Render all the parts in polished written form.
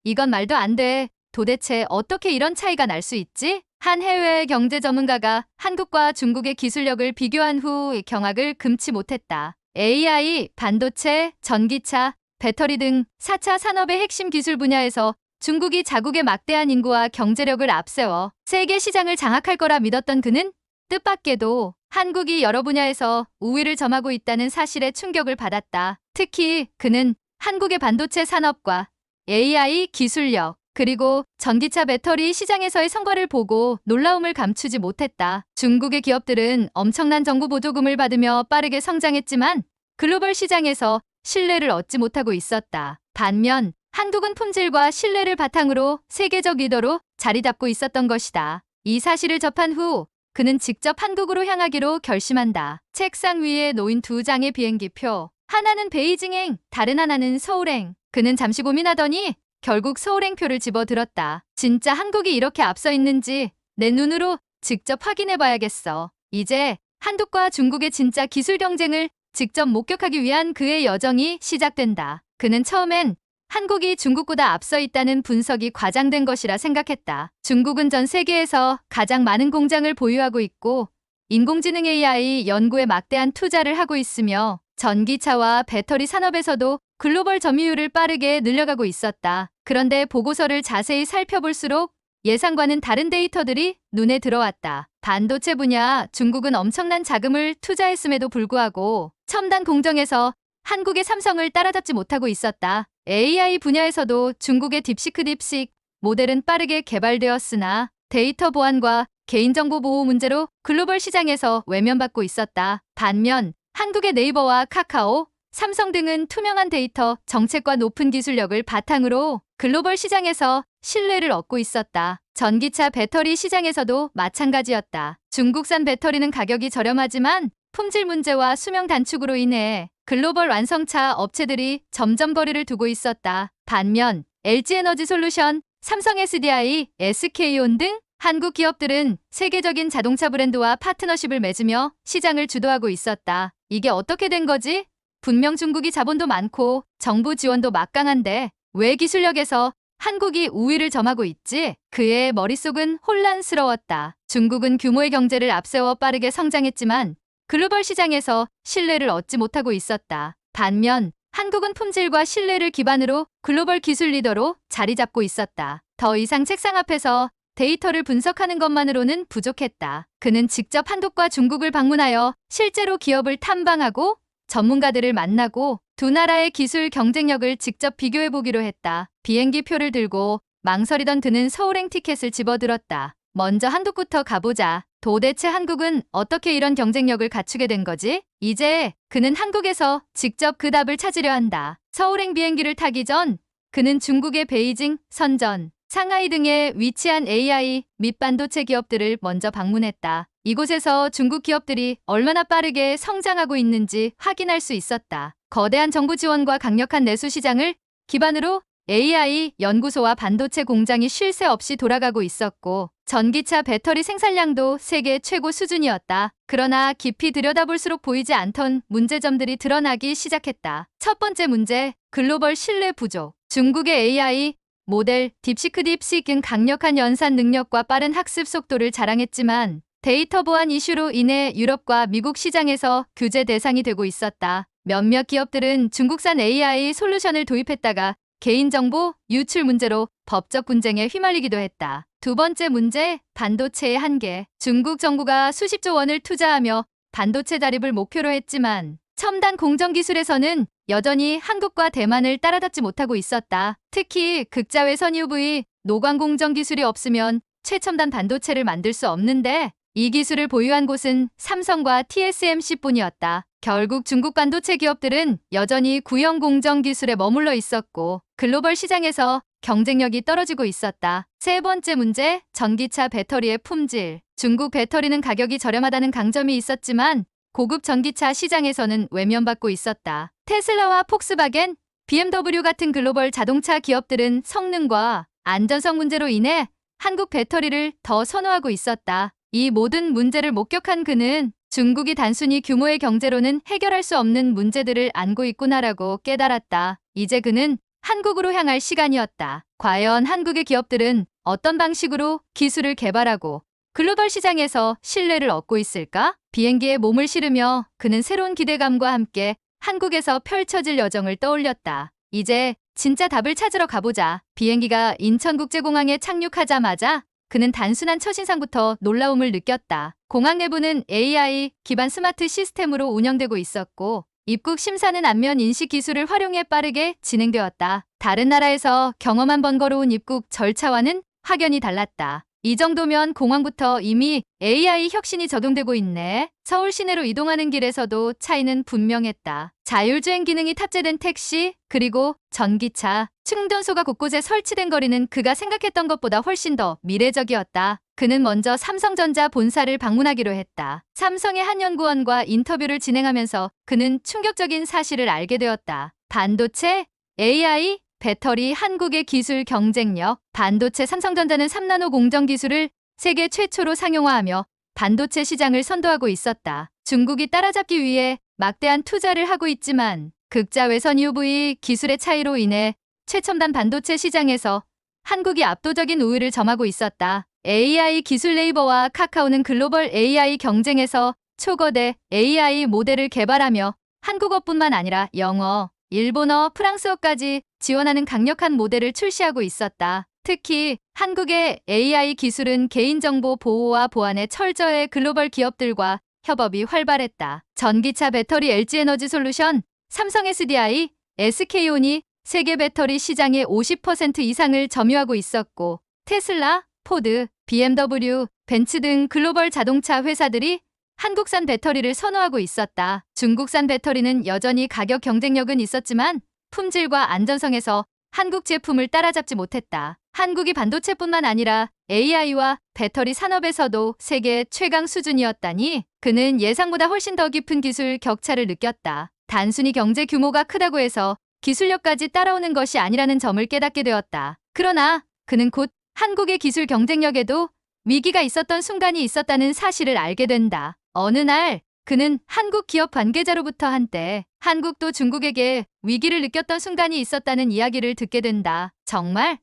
이건 말도 안 돼. 도대체 어떻게 이런 차이가 날 수 있지? 한 해외 경제 전문가가 한국과 중국의 기술력을 비교한 후 경악을 금치 못했다. AI, 반도체, 전기차, 배터리 등 4차 산업의 핵심 기술 분야에서 중국이 자국의 막대한 인구와 경제력을 앞세워 세계 시장을 장악할 거라 믿었던 그는 뜻밖에도 한국이 여러 분야에서 우위를 점하고 있다는 사실에 충격을 받았다. 특히 그는 한국의 반도체 산업과 AI 기술력, 그리고 전기차 배터리 시장에서의 성과를 보고 놀라움을 감추지 못했다. 중국의 기업들은 엄청난 정부 보조금을 받으며 빠르게 성장했지만 글로벌 시장에서 신뢰를 얻지 못하고 있었다. 반면 한국은 품질과 신뢰를 바탕으로 세계적 리더로 자리 잡고 있었던 것이다. 이 사실을 접한 후 그는 직접 한국으로 향하기로 결심한다. 책상 위에 놓인 두 장의 비행기표. 하나는 베이징행, 다른 하나는 서울행. 그는 잠시 고민하더니 결국 서울행표를 집어들었다. 진짜 한국이 이렇게 앞서 있는지 내 눈으로 직접 확인해봐야겠어. 이제 한국과 중국의 진짜 기술 경쟁을 직접 목격하기 위한 그의 여정이 시작된다. 그는 처음엔 한국이 중국보다 앞서 있다는 분석이 과장된 것이라 생각했다. 중국은 전 세계에서 가장 많은 공장을 보유하고 있고 인공지능 AI 연구에 막대한 투자를 하고 있으며 전기차와 배터리 산업에서도 글로벌 점유율을 빠르게 늘려가고 있었다. 그런데 보고서를 자세히 살펴볼수록 예상과는 다른 데이터들이 눈에 들어왔다. 반도체 분야 중국은 엄청난 자금을 투자했음에도 불구하고 첨단 공정에서 한국의 삼성을 따라잡지 못하고 있었다. AI 분야에서도 중국의 딥시크 모델은 빠르게 개발되었으나 데이터 보안과 개인정보 보호 문제로 글로벌 시장에서 외면받고 있었다. 반면 한국의 네이버와 카카오, 삼성 등은 투명한 데이터, 정책과 높은 기술력을 바탕으로 글로벌 시장에서 신뢰를 얻고 있었다. 전기차 배터리 시장에서도 마찬가지였다. 중국산 배터리는 가격이 저렴하지만 품질 문제와 수명 단축으로 인해 글로벌 완성차 업체들이 점점 거리를 두고 있었다. 반면 LG에너지솔루션, 삼성 SDI, SK온 등 한국 기업들은 세계적인 자동차 브랜드와 파트너십을 맺으며 시장을 주도하고 있었다. 이게 어떻게 된 거지? 분명 중국이 자본도 많고 정부 지원도 막강한데 왜 기술력에서 한국이 우위를 점하고 있지? 그의 머릿속은 혼란스러웠다. 중국은 규모의 경제를 앞세워 빠르게 성장했지만 글로벌 시장에서 신뢰를 얻지 못하고 있었다. 반면 한국은 품질과 신뢰를 기반으로 글로벌 기술 리더로 자리 잡고 있었다. 더 이상 책상 앞에서 데이터를 분석하는 것만으로는 부족했다. 그는 직접 한국과 중국을 방문하여 실제로 기업을 탐방하고 전문가들을 만나고 두 나라의 기술 경쟁력을 직접 비교해보기로 했다. 비행기 표를 들고 망설이던 그는 서울행 티켓을 집어들었다. 먼저 한국부터 가보자. 도대체 한국은 어떻게 이런 경쟁력을 갖추게 된 거지? 이제 그는 한국에서 직접 그 답을 찾으려 한다. 서울행 비행기를 타기 전 그는 중국의 베이징, 선전, 상하이 등에 위치한 AI 및 반도체 기업들을 먼저 방문했다. 이곳에서 중국 기업들이 얼마나 빠르게 성장하고 있는지 확인할 수 있었다. 거대한 정부 지원과 강력한 내수 시장을 기반으로 AI 연구소와 반도체 공장이 쉴 새 없이 돌아가고 있었고 전기차 배터리 생산량도 세계 최고 수준이었다. 그러나 깊이 들여다볼수록 보이지 않던 문제점들이 드러나기 시작했다. 첫 번째 문제, 글로벌 신뢰 부족. 중국의 AI 모델 딥시크은 강력한 연산 능력과 빠른 학습 속도를 자랑했지만 데이터 보안 이슈로 인해 유럽과 미국 시장에서 규제 대상이 되고 있었다. 몇몇 기업들은 중국산 AI 솔루션을 도입했다가 개인정보 유출 문제로 법적 분쟁에 휘말리기도 했다. 두 번째 문제, 반도체의 한계. 중국 정부가 수십조 원을 투자하며 반도체 자립을 목표로 했지만 첨단 공정 기술에서는 여전히 한국과 대만을 따라잡지 못하고 있었다. 특히 극자외 선 UV, 노광 공정 기술이 없으면 최첨단 반도체를 만들 수 없는데 이 기술을 보유한 곳은 삼성과 TSMC뿐이었다. 결국 중국 반도체 기업들은 여전히 구형 공정 기술에 머물러 있었고 글로벌 시장에서 경쟁력이 떨어지고 있었다. 세 번째 문제, 전기차 배터리의 품질. 중국 배터리는 가격이 저렴하다는 강점이 있었지만 고급 전기차 시장에서는 외면받고 있었다. 테슬라와 폭스바겐, BMW 같은 글로벌 자동차 기업들은 성능과 안전성 문제로 인해 한국 배터리를 더 선호하고 있었다. 이 모든 문제를 목격한 그는 중국이 단순히 규모의 경제로는 해결할 수 없는 문제들을 안고 있구나라고 깨달았다. 이제 그는 한국으로 향할 시간이었다. 과연 한국의 기업들은 어떤 방식으로 기술을 개발하고 글로벌 시장에서 신뢰를 얻고 있을까? 비행기에 몸을 실으며 그는 새로운 기대감과 함께 한국에서 펼쳐질 여정을 떠올렸다. 이제 진짜 답을 찾으러 가보자. 비행기가 인천국제공항에 착륙하자마자 그는 단순한 첫인상부터 놀라움을 느꼈다. 공항 내부는 AI 기반 스마트 시스템으로 운영되고 있었고 입국 심사는 안면 인식 기술을 활용해 빠르게 진행되었다. 다른 나라에서 경험한 번거로운 입국 절차와는 확연히 달랐다. 이 정도면 공항부터 이미 AI 혁신이 적용되고 있네. 서울 시내로 이동하는 길에서도 차이는 분명했다. 자율주행 기능이 탑재된 택시, 그리고 전기차, 충전소가 곳곳에 설치된 거리는 그가 생각했던 것보다 훨씬 더 미래적이었다. 그는 먼저 삼성전자 본사를 방문하기로 했다. 삼성의 한 연구원과 인터뷰를 진행하면서 그는 충격적인 사실을 알게 되었다. 반도체, AI, 배터리, 한국의 기술 경쟁력. 반도체 삼성전자는 3나노 공정 기술을 세계 최초로 상용화하며 반도체 시장을 선도하고 있었다. 중국이 따라잡기 위해 막대한 투자를 하고 있지만 극자 외선 UV 기술의 차이로 인해 최첨단 반도체 시장에서 한국이 압도적인 우위를 점하고 있었다. AI 기술 네이버와 카카오는 글로벌 AI 경쟁에서 초거대 AI 모델을 개발하며 한국어뿐만 아니라 영어, 일본어, 프랑스어까지 지원하는 강력한 모델을 출시하고 있었다. 특히 한국의 AI 기술은 개인정보 보호와 보안에 철저해 글로벌 기업들과 협업이 활발했다. 전기차 배터리 LG에너지 솔루션, 삼성 SDI, SK온이 세계 배터리 시장의 50% 이상을 점유하고 있었고 테슬라, 포드, BMW, 벤츠 등 글로벌 자동차 회사들이 한국산 배터리를 선호하고 있었다. 중국산 배터리는 여전히 가격 경쟁력은 있었지만 품질과 안전성에서 한국 제품을 따라잡지 못했다. 한국이 반도체뿐만 아니라 AI와 배터리 산업에서도 세계 최강 수준이었다니 그는 예상보다 훨씬 더 깊은 기술 격차를 느꼈다. 단순히 경제 규모가 크다고 해서 기술력까지 따라오는 것이 아니라는 점을 깨닫게 되었다. 그러나 그는 곧 한국의 기술 경쟁력에도 위기가 있었던 순간이 있었다는 사실을 알게 된다. 어느 날 그는 한국 기업 관계자로부터 한때 한국도 중국에게 위기를 느꼈던 순간이 있었다는 이야기를 듣게 된다. 정말?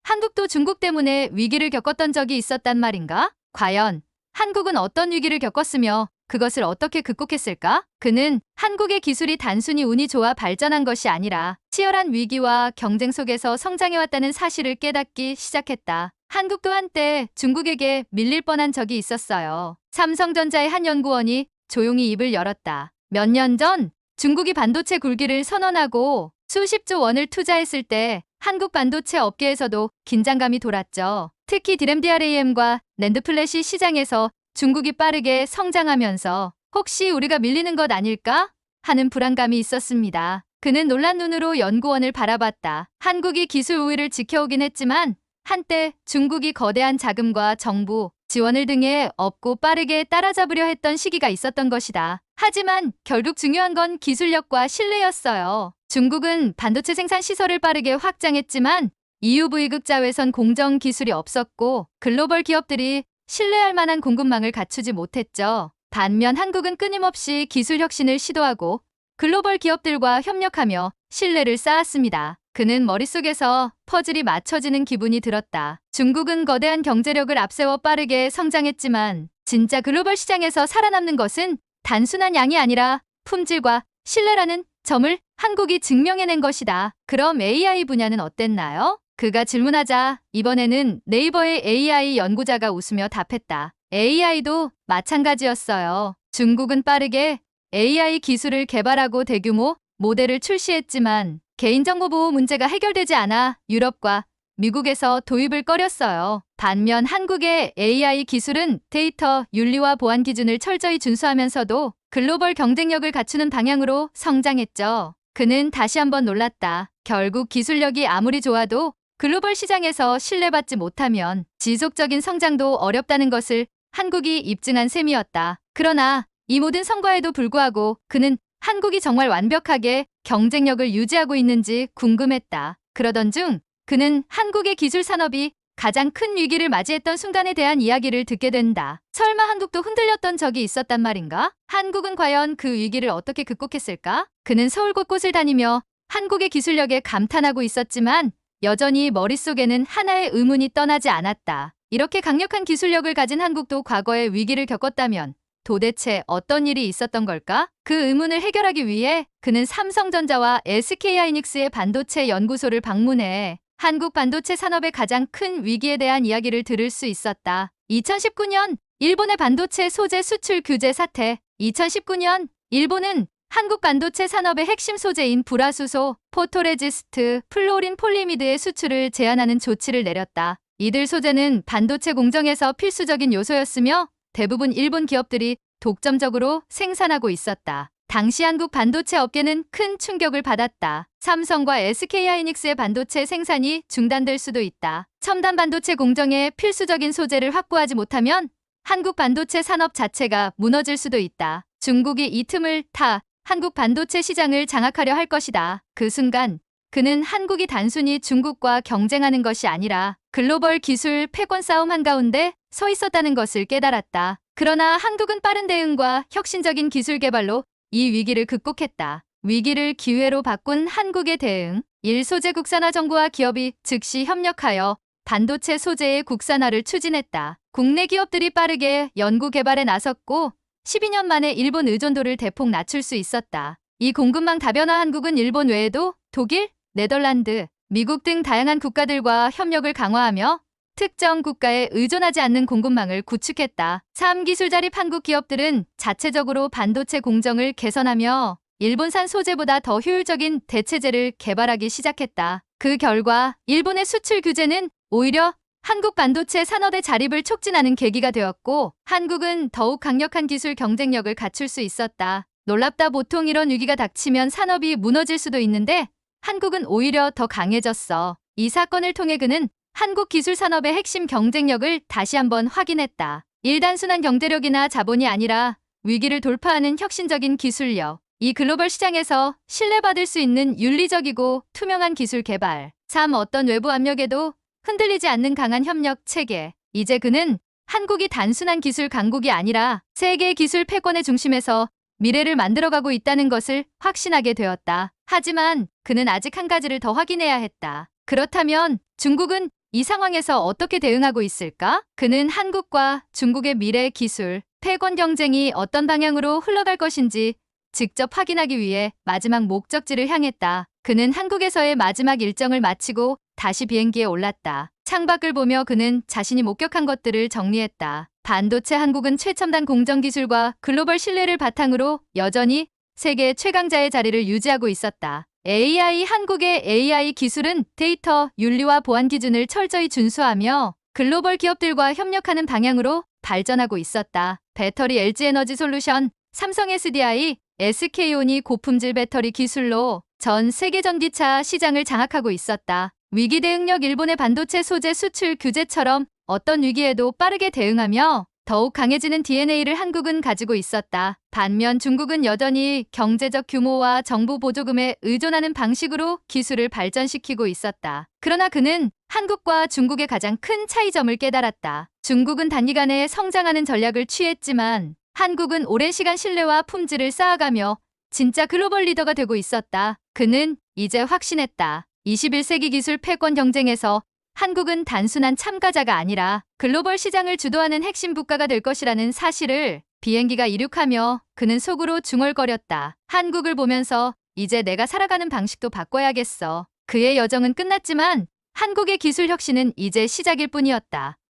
한국도 중국 때문에 위기를 겪었던 적이 있었단 말인가? 과연 한국은 어떤 위기를 겪었으며 그것을 어떻게 극복했을까? 그는 한국의 기술이 단순히 운이 좋아 발전한 것이 아니라 치열한 위기와 경쟁 속에서 성장해왔다는 사실을 깨닫기 시작했다. 한국도 한때 중국에게 밀릴 뻔한 적이 있었어요. 삼성전자의 한 연구원이 조용히 입을 열었다. 몇 년 전 중국이 반도체 굴기를 선언하고 수십조 원을 투자했을 때 한국 반도체 업계에서도 긴장감이 돌았죠. 특히 DRAM과 낸드 플래시 시장에서 중국이 빠르게 성장하면서 혹시 우리가 밀리는 것 아닐까 하는 불안감이 있었습니다. 그는 놀란 눈으로 연구원을 바라봤다. 한국이 기술 우위를 지켜오긴 했지만 한때 중국이 거대한 자금과 정부, 지원을 등에 업고 빠르게 따라잡으려 했던 시기가 있었던 것이다. 하지만 결국 중요한 건 기술력과 신뢰였어요. 중국은 반도체 생산 시설을 빠르게 확장했지만 EUV 극자외선 공정 기술이 없었고 글로벌 기업들이 신뢰할 만한 공급망을 갖추지 못했죠. 반면 한국은 끊임없이 기술 혁신을 시도하고 글로벌 기업들과 협력하며 신뢰를 쌓았습니다. 그는 머릿속에서 퍼즐이 맞춰지는 기분이 들었다. 중국은 거대한 경제력을 앞세워 빠르게 성장했지만 진짜 글로벌 시장에서 살아남는 것은 단순한 양이 아니라 품질과 신뢰라는 점을 한국이 증명해낸 것이다. 그럼 AI 분야는 어땠나요? 그가 질문하자 이번에는 네이버의 AI 연구자가 웃으며 답했다. AI도 마찬가지였어요. 중국은 빠르게 AI 기술을 개발하고 대규모 모델을 출시했지만 개인정보 보호 문제가 해결되지 않아 유럽과 미국에서 도입을 꺼렸어요. 반면 한국의 AI 기술은 데이터 윤리와 보안 기준을 철저히 준수하면서도 글로벌 경쟁력을 갖추는 방향으로 성장했죠. 그는 다시 한번 놀랐다. 결국 기술력이 아무리 좋아도 글로벌 시장에서 신뢰받지 못하면 지속적인 성장도 어렵다는 것을 한국이 입증한 셈이었다. 그러나 이 모든 성과에도 불구하고 그는 한국이 정말 완벽하게 경쟁력을 유지하고 있는지 궁금했다. 그러던 중 그는 한국의 기술 산업이 가장 큰 위기를 맞이했던 순간에 대한 이야기를 듣게 된다. 설마 한국도 흔들렸던 적이 있었단 말인가? 한국은 과연 그 위기를 어떻게 극복했을까? 그는 서울 곳곳을 다니며 한국의 기술력에 감탄하고 있었지만 여전히 머릿속에는 하나의 의문이 떠나지 않았다. 이렇게 강력한 기술력을 가진 한국도 과거에 위기를 겪었다면 도대체 어떤 일이 있었던 걸까? 그 의문을 해결하기 위해 그는 삼성전자와 SK하이닉스의 반도체 연구소를 방문해 한국 반도체 산업의 가장 큰 위기에 대한 이야기를 들을 수 있었다. 2019년 일본의 반도체 소재 수출 규제 사태. 2019년 일본은 한국 반도체 산업의 핵심 소재인 불화수소, 포토레지스트, 플로린 폴리미드의 수출을 제한하는 조치를 내렸다. 이들 소재는 반도체 공정에서 필수적인 요소였으며 대부분 일본 기업들이 독점적으로 생산하고 있었다. 당시 한국 반도체 업계는 큰 충격을 받았다. 삼성과 SK하이닉스의 반도체 생산이 중단될 수도 있다. 첨단 반도체 공정에 필수적인 소재를 확보하지 못하면 한국 반도체 산업 자체가 무너질 수도 있다. 중국이 이 틈을 타 한국 반도체 시장을 장악하려 할 것이다. 그 순간 그는 한국이 단순히 중국과 경쟁하는 것이 아니라 글로벌 기술 패권 싸움 한가운데 서 있었다는 것을 깨달았다. 그러나 한국은 빠른 대응과 혁신적인 기술 개발로 이 위기를 극복했다. 위기를 기회로 바꾼 한국의 대응. 1. 소재 국산화. 정부와 기업이 즉시 협력하여 반도체 소재의 국산화를 추진했다. 국내 기업들이 빠르게 연구 개발에 나섰고 12년 만에 일본 의존도를 대폭 낮출 수 있었다. 이 공급망 다변화. 한국은 일본 외에도 독일, 네덜란드, 미국 등 다양한 국가들과 협력을 강화하며 특정 국가에 의존하지 않는 공급망을 구축했다. 3. 기술 자립. 한국 기업들은 자체적으로 반도체 공정을 개선하며 일본산 소재보다 더 효율적인 대체재를 개발하기 시작했다. 그 결과 일본의 수출 규제는 오히려 한국 반도체 산업의 자립을 촉진하는 계기가 되었고 한국은 더욱 강력한 기술 경쟁력을 갖출 수 있었다. 놀랍다. 보통 이런 위기가 닥치면 산업이 무너질 수도 있는데 한국은 오히려 더 강해졌어. 이 사건을 통해 그는 한국 기술 산업의 핵심 경쟁력을 다시 한번 확인했다. 단순한 경제력이나 자본이 아니라 위기를 돌파하는 혁신적인 기술력. 이 글로벌 시장에서 신뢰받을 수 있는 윤리적이고 투명한 기술 개발. 3. 어떤 외부 압력에도 흔들리지 않는 강한 협력 체계. 이제 그는 한국이 단순한 기술 강국이 아니라 세계 기술 패권의 중심에서 미래를 만들어가고 있다는 것을 확신하게 되었다. 하지만 그는 아직 한 가지를 더 확인해야 했다. 그렇다면 중국은 이 상황에서 어떻게 대응하고 있을까? 그는 한국과 중국의 미래 기술 패권 경쟁이 어떤 방향으로 흘러갈 것인지 직접 확인하기 위해 마지막 목적지를 향했다. 그는 한국에서의 마지막 일정을 마치고 다시 비행기에 올랐다. 창밖을 보며 그는 자신이 목격한 것들을 정리했다. 반도체 한국은 최첨단 공정 기술과 글로벌 신뢰를 바탕으로 여전히 세계 최강자의 자리를 유지하고 있었다. AI. 한국의 AI 기술은 데이터, 윤리와 보안 기준을 철저히 준수하며 글로벌 기업들과 협력하는 방향으로 발전하고 있었다. 배터리. LG에너지 솔루션, 삼성 SDI, SK온이 고품질 배터리 기술로 전 세계 전기차 시장을 장악하고 있었다. 위기 대응력. 일본의 반도체 소재 수출 규제처럼 어떤 위기에도 빠르게 대응하며 더욱 강해지는 DNA를 한국은 가지고 있었다. 반면 중국은 여전히 경제적 규모와 정부 보조금에 의존하는 방식으로 기술을 발전시키고 있었다. 그러나 그는 한국과 중국의 가장 큰 차이점을 깨달았다. 중국은 단기간에 성장하는 전략을 취했지만 한국은 오랜 시간 신뢰와 품질을 쌓아가며 진짜 글로벌 리더가 되고 있었다. 그는 이제 확신했다. 21세기 기술 패권 경쟁에서 한국은 단순한 참가자가 아니라 글로벌 시장을 주도하는 핵심 국가가 될 것이라는 사실을. 비행기가 이륙하며 그는 속으로 중얼거렸다. 한국을 보면서 이제 내가 살아가는 방식도 바꿔야겠어. 그의 여정은 끝났지만 한국의 기술 혁신은 이제 시작일 뿐이었다.